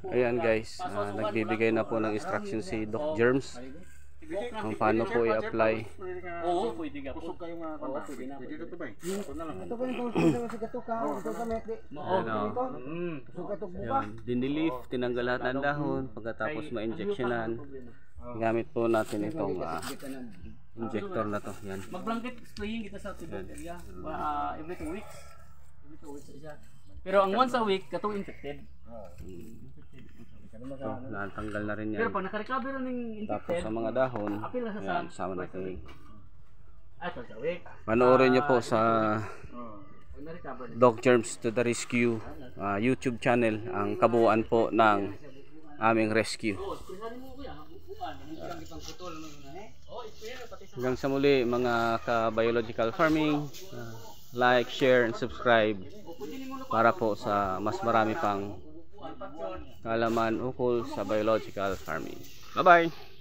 Ayan guys, nagbibigay na po ng instruction si Doc Germs kung paano po i-apply. Oo, pwede ka po. Kusog kayong mga kanta. Pwede na ito ba? Ito na lang. Ito po yung kusog sa gato ka. Ito ka meti. Kusog gato buka. Dinilift, tinanggal lahat ng dahon, pagkatapos ma-injectionan. Gamit po natin itong injector na to. Yan. Mag-blanket spraying kita sa tibok area. Every 2 weeks. Every 2 weeks siya. Pero ang once a week, katong infected. So, natanggal na rin yan. Pero pag naka-recover na ng Tapos infected, sa mga dahon, apil na sa yan, sama natin. twice a week. Panoorin nyo po sa Pag na-recover na. Doc Germs to the Rescue YouTube channel, ang kabuuan po ng aming rescue. Sprayarin mo kuya, upuan. Hindi lang itang putol mo na. Pati sa Hanggang sa muli mga ka-biological farming, like, share, and subscribe para po sa mas marami pang kaalaman ukol sa biological farming. Bye-bye!